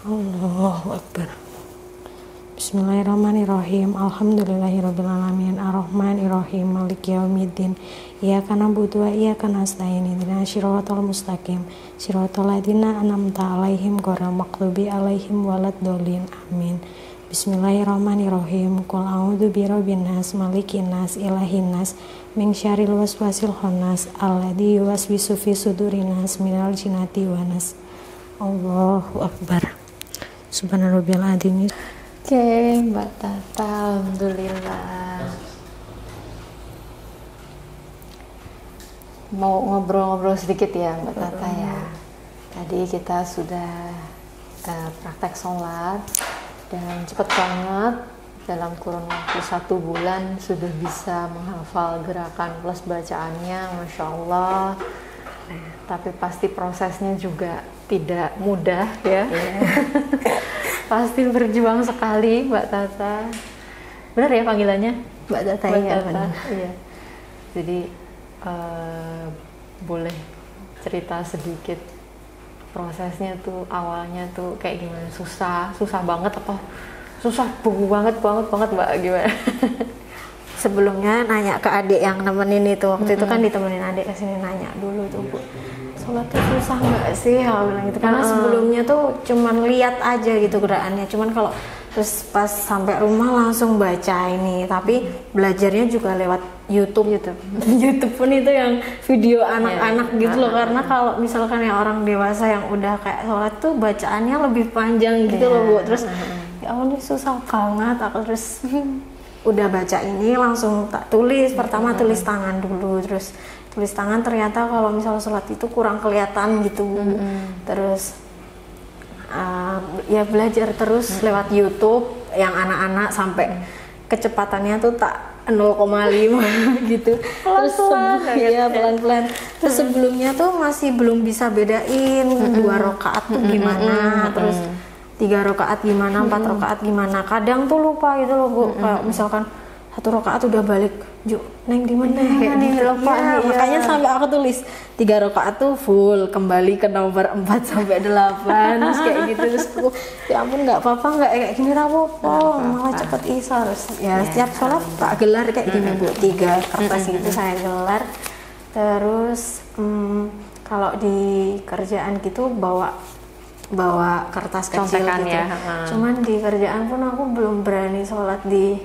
Allahu Akbar. Bismillahirrahmanirrahim. Alhamdulillahirrabbilalamin. Ar-Rahmanirrahim. Maliki yaumiddin. Iyyaka na'budu wa iyyaka nasta'in. Ihdinas siratal mustaqim. Siratal ladzina an'amta 'alaihim ghairil maghdubi 'alaihim waladdallin. Amin. Bismillahirrahmanirrahim. Qul a'udzu birabbin nas, malikin nas, ilahin nas, min syarril waswasil khannas, alladzi yuwaswisu fi sudurin nas minal jinnati wan nas. Allahu Akbar. Subhanarabbiyal adzim. Oke, Mbak Tata, alhamdulillah. Mau ngobrol-ngobrol sedikit ya Mbak Tata ya. Tadi kita sudah praktek sholat dan cepet banget, dalam kurun waktu 1 bulan sudah bisa menghafal gerakan plus bacaannya, Masya Allah. Tapi pasti prosesnya juga tidak mudah ya. Pasti berjuang sekali Mbak Tata. Benar ya panggilannya? Mbak Tata, Mbak ya, Tata. Iya. Jadi boleh cerita sedikit prosesnya tuh, awalnya tuh kayak gimana? Susah banget apa? Susah banget Mbak, gimana? Sebelumnya nanya ke adik yang nemenin itu, waktu itu kan ditemenin adik kesini, nanya dulu tuh, Bu, sholat tuh susah nggak sih? Aku bilang gitu, karena sebelumnya tuh cuman lihat aja gitu gerakannya, cuman kalau terus pas sampai rumah langsung baca ini, tapi belajarnya juga lewat YouTube pun itu yang video anak-anak gitu loh, karena kalau misalkan yang orang dewasa yang udah kayak sholat tuh bacaannya lebih panjang gitu loh, Bu. Terus ya Allah, ini susah banget. Aku terus udah baca ini langsung tak tulis, pertama tulis tangan dulu, terus tulis tangan ternyata kalau misalnya sholat itu kurang kelihatan gitu. Terus ya belajar terus lewat YouTube yang anak-anak sampai kecepatannya tuh tak 0,5 gitu. Pelan-pelan. Terus sebelumnya tuh masih belum bisa bedain 2 rakaat tuh gimana, terus 3 rakaat gimana, 4 rakaat gimana. Kadang tuh lupa gitu loh, Bu. Kayak misalkan 1 rakaat udah balik, Ju, Neng di mana? Kayak gitu. Lupa nih. Makanya sampai aku tulis 3 rakaat tuh full, kembali ke nomor 4 sampai 8. Terus kayak gitu. Terus aku, ya ampun, nggak apa-apa, nggak kayak gini rapopo, malah cepet isya. Terus ya setiap sholat tak gelar kayak gini, Bu. 3 kertas itu saya gelar. Terus kalau di kerjaan gitu bawa kertas kecil gitu. Ya. Cuman di kerjaan pun aku belum berani sholat di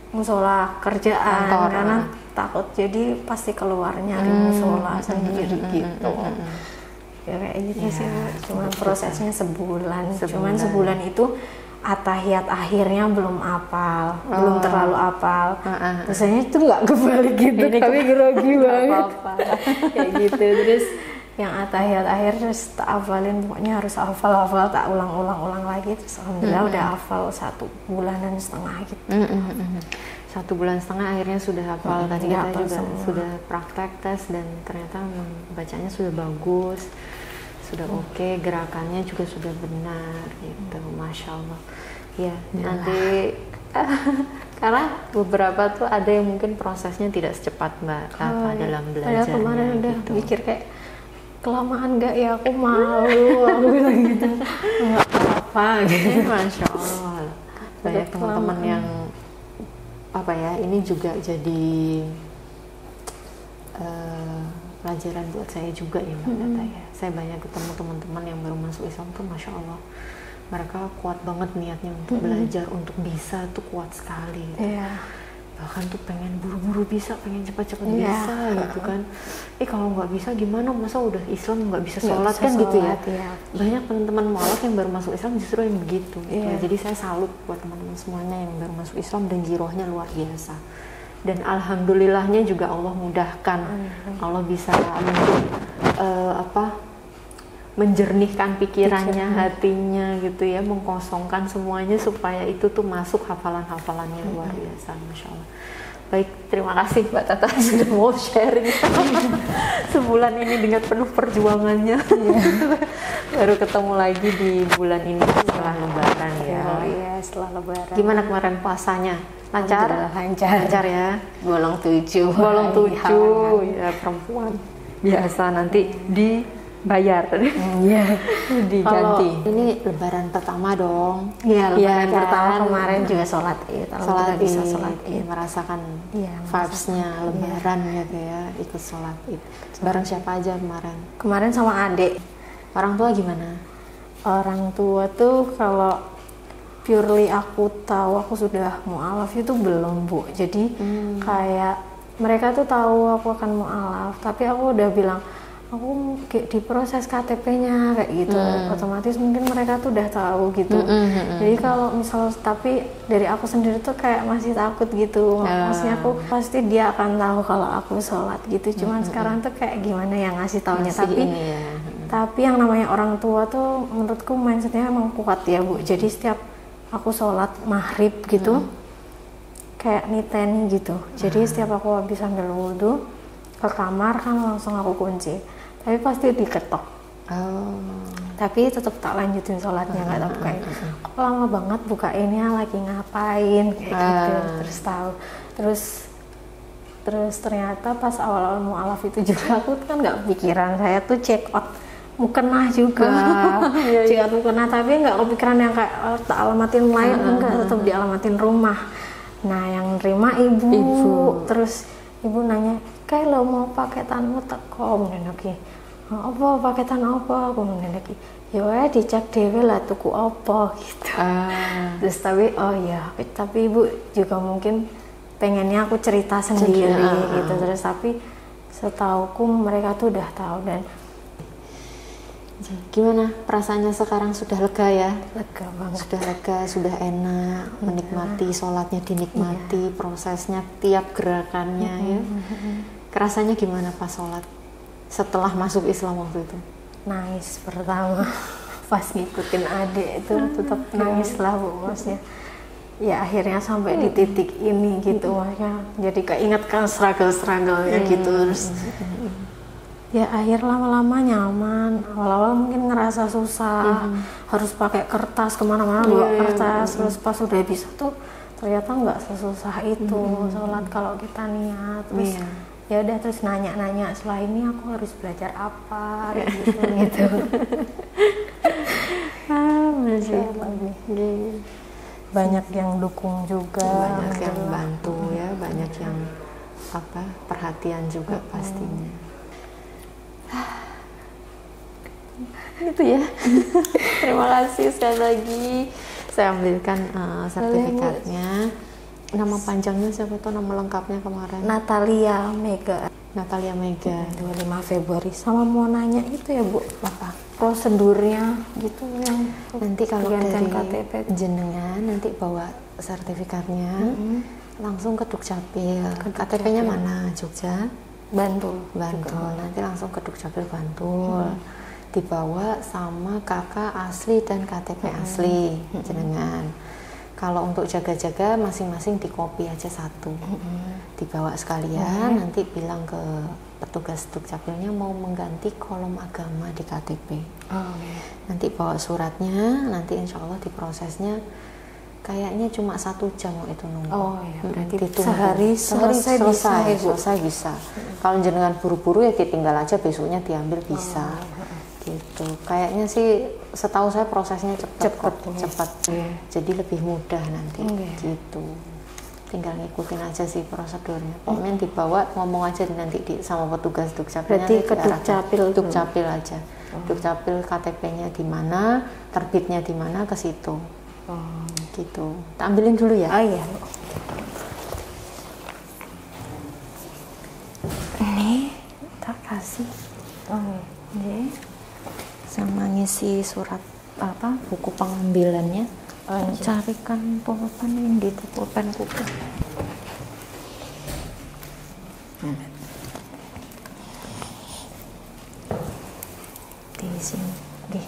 musola kerjaan karena takut jadi pasti keluarnya di musola sendiri gitu. Ya kayak gitu sih. Cuman prosesnya sebulan. Cuman sebulan itu atahiyat akhirnya belum apal, belum terlalu apal. Biasanya itu nggak kebalik gitu, tapi grogi banget. Kayak gitu. Terus yang atahiyat akhir terus tak hafalin, pokoknya harus hafal, tak ulang lagi. Terus alhamdulillah udah hafal 1,5 bulan gitu. 1,5 bulan akhirnya sudah hafal. Tadi kita juga sudah praktek tes dan ternyata bacanya sudah bagus, sudah oke, gerakannya juga sudah benar gitu. Masya Allah ya. Nanti karena beberapa tuh ada yang mungkin prosesnya tidak secepat Mbak Tata dalam belajarnya. Padahal kemarin udah mikir kayak kelamaan nggak ya, aku malu, aku bilang gitu. Nggak apa-apa gitu. Masya Allah, banyak teman-teman yang apa ya, ini juga jadi pelajaran buat saya juga ya Mbak Tata ya. Saya banyak ketemu teman-teman yang baru masuk Islam tuh, Masya Allah, mereka kuat banget niatnya untuk belajar, untuk bisa tuh kuat sekali gitu. Bahkan tuh pengen buru-buru bisa, pengen cepat-cepat bisa gitu kan. Kalau nggak bisa gimana, masa udah Islam nggak bisa sholat kan gitu ya. Banyak teman-teman mualaf yang baru masuk Islam justru yang begitu gitu. Jadi saya salut buat teman-teman semuanya yang baru masuk Islam dan girohnya luar biasa. Dan alhamdulillahnya juga Allah mudahkan. Allah bisa menjernihkan pikirannya, hatinya gitu ya, mengkosongkan semuanya supaya itu tuh masuk hafalan-hafalannya luar biasa, Masya Allah. Baik, terima kasih Mbak Tata sudah mau sharing sebulan ini dengan penuh perjuangannya. Baru ketemu lagi di bulan ini setelah Lebaran ya. Iya, setelah Lebaran. Gimana kemarin puasanya? Lancar? Lancar ya. Bolong 7 ya, perempuan biasa nanti di bayar. Iya. Diganti. Ini lebaran pertama dong. Iya, lebaran kan? pertama kemarin juga sholat Id. Sholat bisa Id, sholat Id. merasakan Iya, vibes-nya lebaran gitu ya, ikut sholat Id. Bareng siapa aja kemarin? Kemarin sama adik. Orang tua gimana? Orang tua tuh kalau purely aku tahu aku sudah mualaf itu belum, Bu. Jadi kayak mereka tuh tahu aku akan mualaf, tapi aku udah bilang aku diproses KTP-nya kayak gitu. Otomatis mungkin mereka tuh udah tahu gitu. Jadi kalau misal, tapi dari aku sendiri tuh kayak masih takut gitu. Maksudnya aku pasti dia akan tahu kalau aku sholat gitu. Cuman sekarang tuh kayak gimana yang ngasih taunya. Tapi yang namanya orang tua tuh menurutku mindsetnya emang kuat ya, Bu. Jadi setiap aku sholat maghrib gitu, kayak niteni gitu. Jadi setiap aku habis ambil wudhu ke kamar kan langsung aku kunci. Tapi pasti diketok. Tapi tetap tak lanjutin sholatnya, nggak tahu kayak kok lama banget buka ini lagi ngapain kayak gitu. Terus tahu. Terus ternyata pas awal-awal mualaf itu juga aku kan nggak pikiran, saya tuh check out mukena juga, check out mukena, tapi nggak kepikiran yang kayak tak alamatin lain, enggak, tetap dialamatin rumah. Nah yang nerima ibu. Terus ibu nanya, kayak lo mau paketanmu teko menenaki, apa paketan apa, aku menenaki, ya dicek dewe lah tuku apa gitu. Terus tapi ibu juga mungkin pengennya aku cerita sendiri gitu. Terus tapi setauku mereka tuh udah tahu. Dan gimana perasaannya sekarang? Sudah lega ya? Lega banget. Sudah lega, sudah enak, menikmati sholatnya, dinikmati prosesnya, tiap gerakannya ya. Kerasanya gimana pas sholat setelah masuk Islam waktu itu? Nangis pertama pas ngikutin adik itu tetap nangis lah, Bu. Maksudnya ya akhirnya sampai di titik ini gitu, maksudnya jadi keingetkan struggle-nya gitu. Terus ya akhir lama-lama nyaman. Awal-awal mungkin ngerasa susah, harus pakai kertas kemana-mana bawa kertas. Terus pas udah bisa tuh ternyata nggak sesusah itu sholat kalau kita niat. Terus ya udah, terus nanya-nanya setelah ini aku harus belajar apa gitu. Banyak yang dukung juga, banyak yang bantu ya, banyak yang perhatian juga pastinya. Itu ya. Terima kasih sekali lagi. Saya ambilkan sertifikatnya. Nama panjangnya siapa tuh, nama lengkapnya kemarin? Natalia Mega. 25 Februari. Sama mau nanya itu ya, Bu, apa prosedurnya gitu yang nanti kalau dari KTP jenengan nanti bawa sertifikatnya langsung ke Dukcapil. KTP-nya mana? Jogja? Bantul. Nanti langsung ke Dukcapil Bantul. Dibawa sama kakak asli dan KTP asli jenengan. Kalau untuk jaga-jaga masing-masing di copy aja satu, dibawa sekalian. Nanti bilang ke petugas Dukcapilnya mau mengganti kolom agama di KTP. Nanti bawa suratnya, nanti insya Allah diprosesnya kayaknya cuma 1 jam itu nunggu. Berarti sehari selesai bisa. Kalau jenengan buru-buru ya ditinggal aja, besoknya diambil bisa. Gitu. Kayaknya sih setahu saya prosesnya cepat. Jadi lebih mudah nanti. Gitu. Tinggal ngikutin aja sih prosedurnya. Pokoknya dibawa, ngomong aja nanti sama petugas Dukcapilnya. Berarti ke Dukcapil aja. Dukcapil KTP-nya di mana, terbitnya di mana, ke situ. Gitu. Kita ambilin dulu ya. Ini tak kasih. Sama ngisi surat buku pengambilannya. Carikan pulpen yang di pulpen buku. Di sini.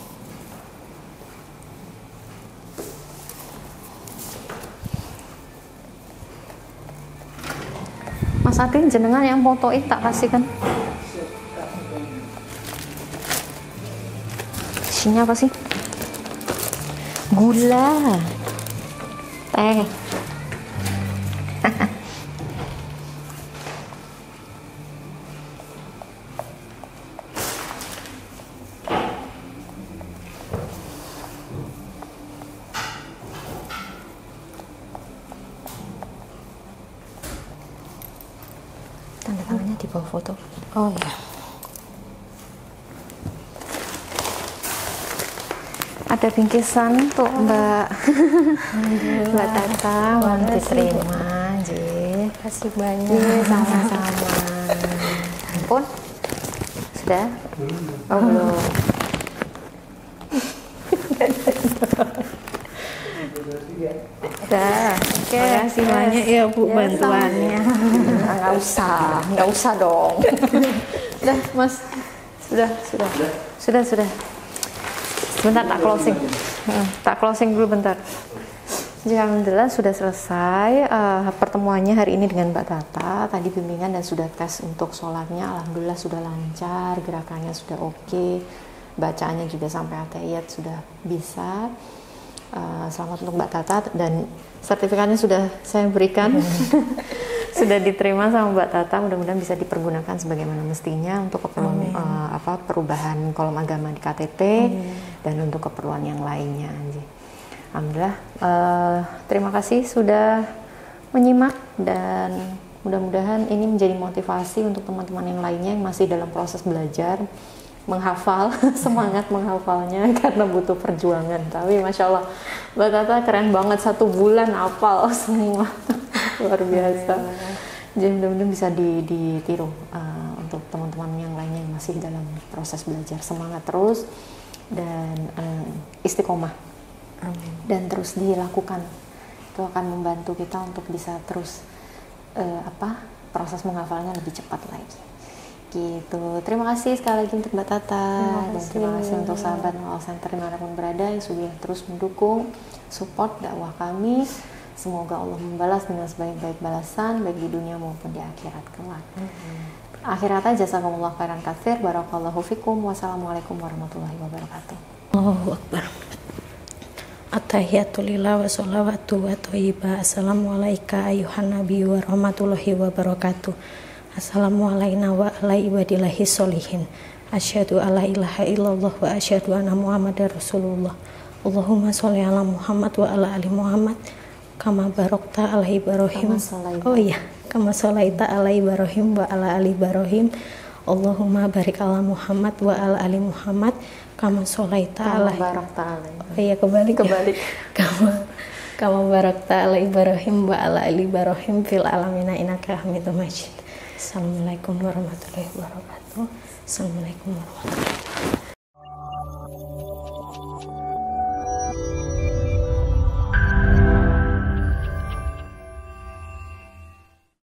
Mas Adin jenengan yang fotoin tak kasih kan? Isinya apa sih? Gula, teh. tangannya di bawah foto. Oh ya. Ada bingkisan untuk Mbak Tata, mohon diterima, Ji. Kasih banyak. Sama-sama. Ampun, sudah? Oh belum. Udah. Oke. Terima kasih banyak ya Bu bantuannya. Nggak usah dong. Udah Mas, sudah. Sebentar tak closing dulu bentar. Jadi alhamdulillah sudah selesai pertemuannya hari ini dengan Mbak Tata. Tadi bimbingan dan sudah tes untuk sholatnya, alhamdulillah sudah lancar, gerakannya sudah oke, bacaannya juga sampai atayat sudah bisa. Selamat untuk Mbak Tata dan sertifikatnya sudah saya berikan. Sudah diterima sama Mbak Tata, mudah-mudahan bisa dipergunakan sebagaimana mestinya untuk keperluan perubahan kolom agama di KTP dan untuk keperluan yang lainnya. Alhamdulillah, terima kasih sudah menyimak dan mudah-mudahan ini menjadi motivasi untuk teman-teman yang lainnya yang masih dalam proses belajar menghafal, semangat menghafalnya karena butuh perjuangan. Tapi Masya Allah, Mbak Tata keren banget, 1 bulan hafal semua. Luar biasa. Jadi mudah-mudahan bisa ditiru untuk teman-teman yang lainnya yang masih dalam proses belajar. Semangat terus dan istiqomah. Amin. Dan terus dilakukan. Itu akan membantu kita untuk bisa terus proses menghafalnya lebih cepat lagi. Gitu. Terima kasih sekali lagi untuk Mbak Tata dan terima kasih untuk sahabat Mu'al Center dimanapun berada yang sudah terus mendukung, support dakwah kami. Semoga Allah membalas dengan sebaik-baik balasan baik di dunia maupun di akhirat kelak. Akhirat jazakumullah khairan katsir, barakallahu fikum, wassalamualaikum warahmatullahi wabarakatuh. Allahu Akbar. At-tahiyatu lillah wa sholawatu wa thayyibah. Assalamualaikum ayuhan nabi wa rahmatullahi wabarakatuh. Assalamualaikum wa ala ibadillahi sholihin. Asyhadu alla ilaha illallah wa asyhadu anna Muhammadar Rasulullah. Allahumma sholli ala Muhammad wa ala ali Muhammad. Kama barokta ala Ibrahim. Kama sholaita ala Ibrahim wa ala ali Ibrahim. Allahumma barik ala Muhammad wa ala ali Muhammad. Kama sholaita ala kebalik. Kama barokta ala Ibrahim wa ala ali Ibrahim fil alamina innaka Hamidum Majid. Assalamualaikum warahmatullahi wabarakatuh. Assalamualaikum warahmatullahi wabarakatuh.